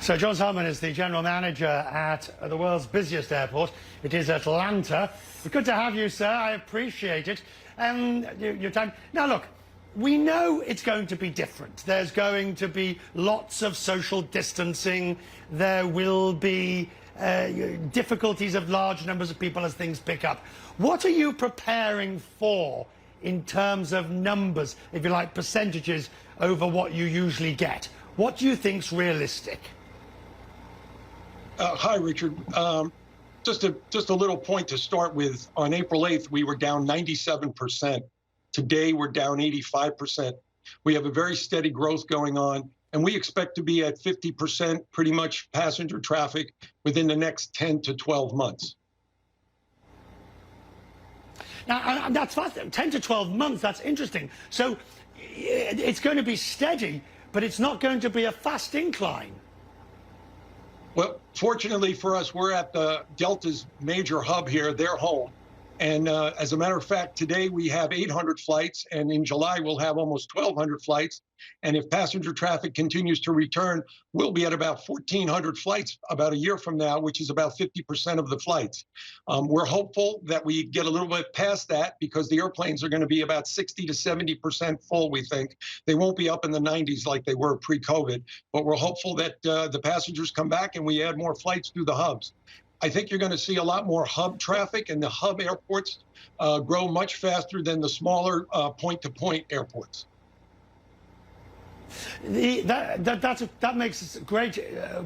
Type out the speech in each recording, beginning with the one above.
So John Selden is the general manager at the world's busiest airport. It is Atlanta. It's good to have you, sir. I appreciate it. Your time. Now, look, we know it's going to be different. There's going to be lots of social distancing. There will be difficulties of large numbers of people as things pick up. What are you preparing for in terms of numbers, if you like, percentages over what you usually get? What do you think's realistic? Hi, Richard. Just a little point to start with. On April 8th, we were down 97%. Today, we're down 85%. We have a very steady growth going on, and we expect to be at 50% pretty much passenger traffic within the next 10 to 12 months. Now, that's fast. 10 to 12 months, that's interesting. So it's going to be steady, but it's not going to be a fast incline. Well, fortunately for us, we're at the Delta's major hub here, their home. And as a matter of fact, today we have 800 flights, and in July we'll have almost 1,200 flights. And if passenger traffic continues to return, we'll be at about 1,400 flights about a year from now, which is about 50% of the flights. We're hopeful that we get a little bit past that because the airplanes are going to be about 60 to 70% full, we think. They won't be up in the 90s like they were pre-COVID, but we're hopeful that the passengers come back and we add more flights through the hubs. I think you're going to see a lot more hub traffic, and the hub airports grow much faster than the smaller point-to-point airports. That makes a great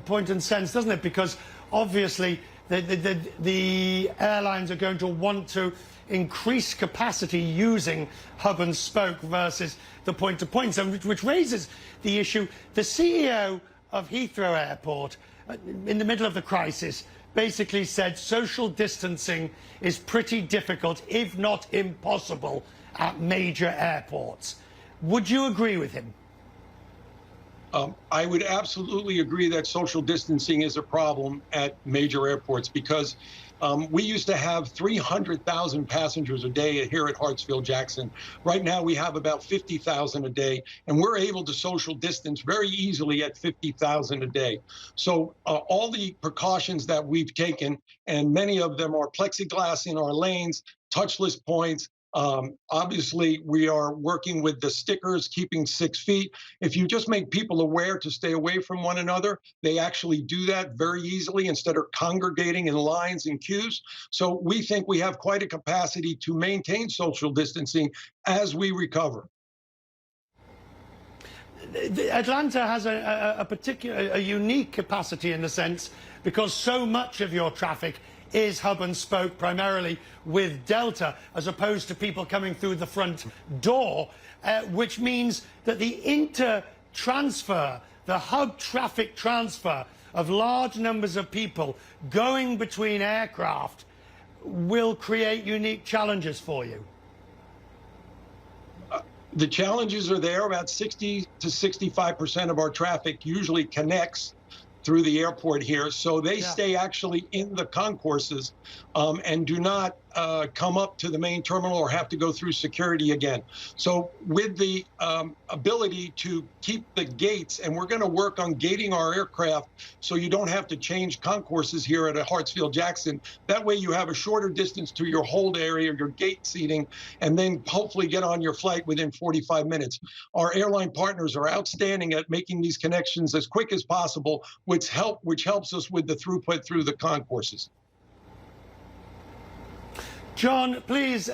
point and sense, doesn't it? Because obviously the airlines are going to want to increase capacity using hub and spoke versus the point-to-point, which raises the issue. The CEO of Heathrow Airport, in the middle of the crisis, basically said social distancing is pretty difficult, if not impossible, at major airports. Would you agree with him? I would absolutely agree that social distancing is a problem at major airports because we used to have 300,000 passengers a day here at Hartsfield-Jackson. Right now we have about 50,000 a day, and we're able to social distance very easily at 50,000 a day. So all the precautions that we've taken, and many of them are plexiglass in our lanes, touchless points. Obviously, we are working with the stickers, keeping 6 feet. If you just make people aware to stay away from one another, they actually do that very easily instead of congregating in lines and queues. So we think we have quite a capacity to maintain social distancing as we recover. Atlanta has a unique capacity in the sense because so much of your traffic is hub and spoke, primarily with Delta, as opposed to people coming through the front door, which means that the inter-transfer, the hub traffic transfer of large numbers of people going between aircraft will create unique challenges for you. The challenges are there. About 60 to 65% of our traffic usually connects through the airport here, so they stay actually in the concourses and do not come up to the main terminal or have to go through security again. So with the ability to keep the gates, and we're going to work on gating our aircraft so you don't have to change concourses here at Hartsfield-Jackson. That way you have a shorter distance to your hold area, your gate seating, and then hopefully get on your flight within 45 minutes. Our airline partners are outstanding at making these connections as quick as possible, which helps us with the throughput through the concourses. John, please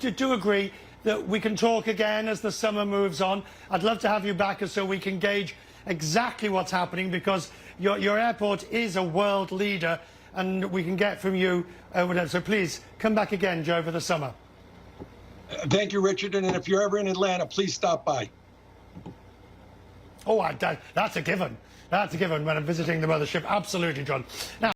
do agree that we can talk again as the summer moves on. I'd love to have you back so we can gauge exactly what's happening, because your airport is a world leader and we can get from you whatever. So please come back again, Joe, over the summer. Thank you, Richard. And if you're ever in Atlanta, please stop by. Oh, that's a given. That's a given when I'm visiting the mothership. Absolutely, John. Now,